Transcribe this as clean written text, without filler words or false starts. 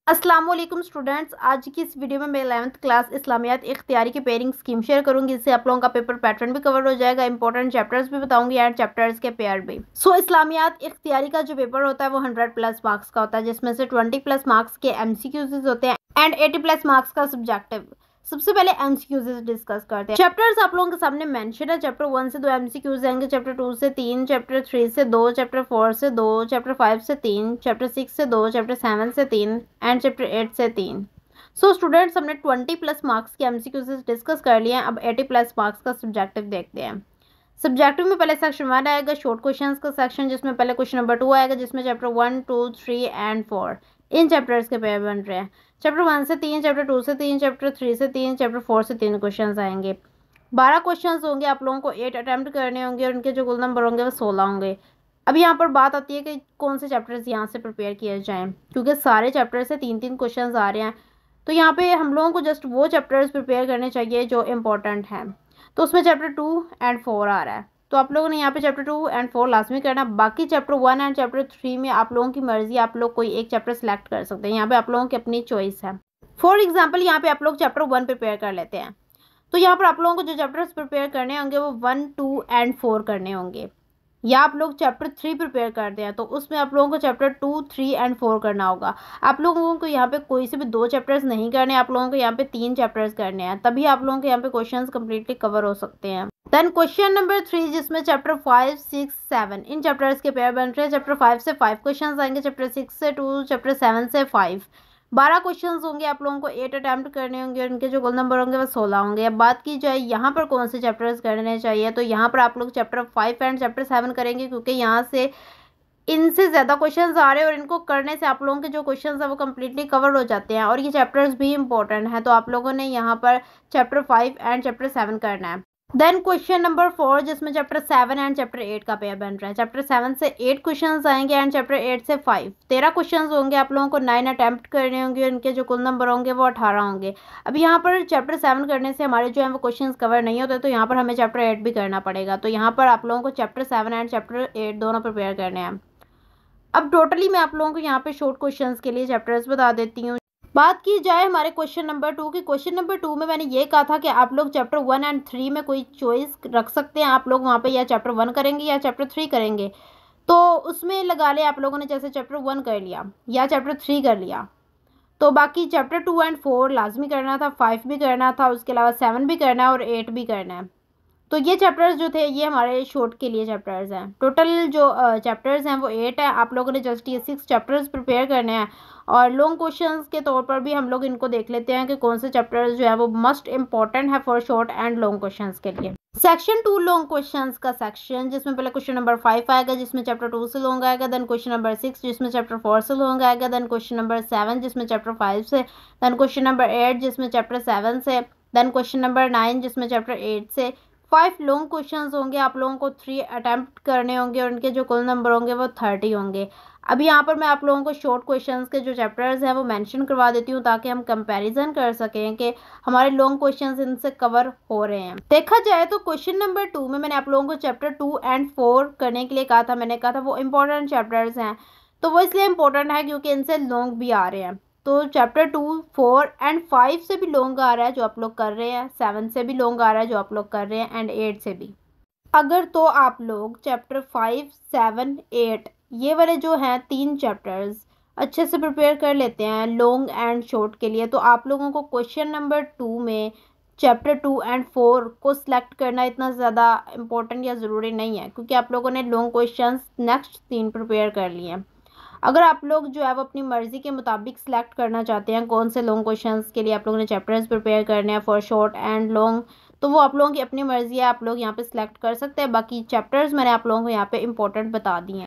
अस्सलाम वालेकुम स्टूडेंट्स। आज की इस वीडियो में मैं 11th क्लास इस्लामियात इख्तियारी की पेयरिंग स्कीम शेयर करूंगी। इससे आप लोगों का पेपर पैटर्न भी कवर हो जाएगा, इंपॉर्टेंट चैप्टर्स भी बताऊंगी एंड चैप्टर्स के पेयर भी। इस्लामियात इख्तियारी का जो पेपर होता है वो 100+ मार्क्स का होता है, जिसमें से 20+ मार्क्स के MCQs होते हैं एंड 80+ मार्क्स का सब्जेक्टिव। सबसे पहले MCQs डिस्कस करते हैं। चैप्टर्स आप लोगों के सामने मेंशन है। चैप्टर 1 से 2 MCQs आएंगे, चैप्टर 2 से 3, चैप्टर 3 से 2, चैप्टर 4 से 2, चैप्टर 5 से 3, चैप्टर 6 से 2, चैप्टर 7 से 3 एंड चैप्टर 8 से 3। स्टूडेंट्स, हमने 20+ मार्क्स के MCQs डिस्कस कर लिए हैं। अब 80+ मार्क्स का सब्जेक्टिव देखते हैं। सब्जेक्टिव में पहले सेक्शन 1 आएगा, शॉर्ट क्वेश्चंस का सेक्शन, जिसमें पहले क्वेश्चन नंबर 2 आएगा, जिसमें चैप्टर 1, 2, 3 एंड 4 इन चैप्टर्स के पेयर बन रहे हैं। चैप्टर 1 से 3, चैप्टर 2 से 3, चैप्टर 3 से 3, चैप्टर 4 से 3 क्वेश्चंस आएंगे। 12 क्वेश्चंस होंगे। आप लोगों को 8 अटेम्प्ट करने होंगे और उनके जो कुल नंबर होंगे वो 16 होंगे। अब यहाँ पर बात आती है कि कौन से चैप्टर्स यहाँ से प्रिपेयर किए जाएँ, क्योंकि सारे चैप्टर से 3-3 क्वेश्चन आ रहे हैं। तो यहाँ पे हम लोगों को जस्ट वो चैप्टर्स प्रिपेयर करने चाहिए जो इम्पोर्टेंट हैं। तो उसमें चैप्टर 2 एंड 4 आ रहा है, तो आप लोगों ने यहाँ पे चैप्टर 2 एंड 4 लाजमी करना। बाकी चैप्टर 1 एंड चैप्टर 3 में आप लोगों की मर्जी, आप लोग कोई एक चैप्टर सेलेक्ट कर सकते हैं। यहाँ पे आप लोगों की अपनी चॉइस है। फॉर एग्जाम्पल, यहाँ पे आप लोग चैप्टर 1 प्रिपेयर कर लेते हैं, तो यहाँ पर आप लोगों को जो चैप्टर्स प्रिपेयर करने होंगे वो 1, 2 एंड 4 करने होंगे। या आप लोग चैप्टर 3 प्रिपेयर करते हैं तो उसमें आप लोगों को चैप्टर 2, 3 एंड 4 करना होगा। आप लोगों को यहाँ पे कोई से भी 2 चैप्टर्स नहीं करने, आप लोगों को यहाँ पे 3 चैप्टर्स करने हैं, तभी आप लोगों के यहाँ पे क्वेश्चंस कंप्लीटली कवर हो सकते हैं। देन क्वेश्चन नंबर 3, जिसमें चैप्टर 5, 6, 7 इन चैप्टर्स के पेयर बन रहे हैं। चैप्टर 5 से 5 क्वेश्चन आएंगे, चैप्टर 6 से 2, चैप्टर 7 से 5। 12 क्वेश्चंस होंगे। आप लोगों को 8 अटेम्प्ट करने होंगे और उनके जो कुल नंबर होंगे वो 16 होंगे। अब बात की जाए यहाँ पर कौन से चैप्टर्स करने चाहिए, तो यहाँ पर आप लोग चैप्टर 5 एंड चैप्टर 7 करेंगे, क्योंकि यहाँ से इनसे ज़्यादा क्वेश्चंस आ रहे हैं और इनको करने से आप लोगों के जो क्वेश्चंस हैं वो कम्प्लीटली कवर हो जाते हैं और ये चैप्टर्स भी इंपॉर्टेंट हैं। तो आप लोगों ने यहाँ पर चैप्टर 5 एंड चैप्टर 7 करना है। देन क्वेश्चन नंबर 4, जिसमें चैप्टर 7 एंड चैप्टर 8 का पेयर बन रहा है। चैप्टर 7 से 8 क्वेश्चंस आएंगे एंड चैप्टर 8 से 5। 13 क्वेश्चंस होंगे। आप लोगों को 9 अटेम्प्ट करने होंगे, उनके जो कुल नंबर होंगे वो 18 होंगे। अब यहाँ पर चैप्टर 7 करने से हमारे जो है वो क्वेश्चंस कवर नहीं होते, तो यहाँ पर हमें चैप्टर 8 भी करना पड़ेगा। तो यहाँ पर आप लोगों को चैप्टर 7 एंड चैप्टर 8 दोनों प्रिपेयर करने हैं। अब टोटली मैं आप लोगों को यहाँ पे शॉर्ट क्वेश्चंस के लिए चैप्टर्स बता देती हूँ। बात की जाए हमारे क्वेश्चन नंबर 2 की, क्वेश्चन नंबर 2 में मैंने ये कहा था कि आप लोग चैप्टर 1 एंड 3 में कोई चॉइस रख सकते हैं। आप लोग वहाँ पे या चैप्टर 1 करेंगे या चैप्टर 3 करेंगे, तो उसमें लगा ले आप लोगों ने जैसे चैप्टर 1 कर लिया या चैप्टर 3 कर लिया, तो बाकी चैप्टर 2 एंड 4 लाजमी करना था, 5 भी करना था, उसके अलावा 7 भी करना है और 8 भी करना है। तो ये चैप्टर्स जो थे ये हमारे शॉर्ट के लिए चैप्टर्स हैं। टोटल जो चैप्टर्स हैं वो 8 है। आप लोगों ने जस्ट ये 6 चैप्टर्स प्रिपेयर करने हैं और लॉन्ग क्वेश्चंस के तौर पर भी हम लोग इनको देख लेते हैं कि कौन से चैप्टर्स जो है वो मस्ट इंपॉर्टेंट है for short and long questions के लिए। सेक्शन 2 लॉन्ग क्वेश्चंस का सेक्शन, जिसमें पहले क्वेश्चन नंबर 5 आएगा, जिसमें चैप्टर 2 से लॉन्ग आएगा। देन क्वेश्चन नंबर 6, जिसमें चैप्टर 4 से लॉन्ग आएगा। देन क्वेश्चन नंबर 7, जिसमें चैप्टर 5 से। देन क्वेश्चन नंबर 8, जिसमें चैप्टर 7 से। देन क्वेश्चन नंबर 9, जिसमें चैप्टर 8 से। 5 लॉन्ग क्वेश्चंस होंगे। आप लोगों को 3 अटेम्प्ट करने होंगे और उनके जो कुल नंबर होंगे वो 30 होंगे। अब यहाँ पर मैं आप लोगों को शॉर्ट क्वेश्चंस के जो चैप्टर्स हैं वो मेंशन करवा देती हूँ, ताकि हम कंपैरिजन कर सकें कि हमारे लॉन्ग क्वेश्चंस इनसे कवर हो रहे हैं। देखा जाए तो क्वेश्चन नंबर 2 में मैंने आप लोगों को चैप्टर 2 एंड 4 करने के लिए कहा था। मैंने कहा था वो इंपॉर्टेंट चैप्टर्स हैं, तो वो इसलिए इंपॉर्टेंट है क्योंकि इनसे लॉन्ग भी आ रहे हैं। तो चैप्टर 2, 4 एंड 5 से भी लॉन्ग आ रहा है जो आप लोग कर रहे हैं, 7 से भी लॉन्ग आ रहा है जो आप लोग कर रहे हैं एंड 8 से भी। अगर तो आप लोग चैप्टर 5, 7, 8 ये वाले जो हैं 3 चैप्टर्स अच्छे से प्रिपेयर कर लेते हैं लॉन्ग एंड शॉर्ट के लिए, तो आप लोगों को क्वेश्चन नंबर 2 में चैप्टर 2 एंड 4 को सिलेक्ट करना इतना ज़्यादा इम्पोर्टेंट या ज़रूरी नहीं है, क्योंकि आप लोगों ने लॉन्ग क्वेश्चंस नेक्स्ट 3 प्रिपेयर कर लिए हैं। अगर आप लोग जो है वो अपनी मर्ज़ी के मुताबिक सिलेक्ट करना चाहते हैं कौन से लॉन्ग क्वेश्चंस के लिए आप लोगों ने चैप्टर्स प्रिपेयर करने हैं फॉर शॉर्ट एंड लॉन्ग, तो वो आप लोगों की अपनी मर्ज़ी है, आप लोग यहाँ पे सिलेक्ट कर सकते हैं। बाकी चैप्टर्स मैंने आप लोगों को यहाँ पे इंपॉर्टेंट बता दिए हैं।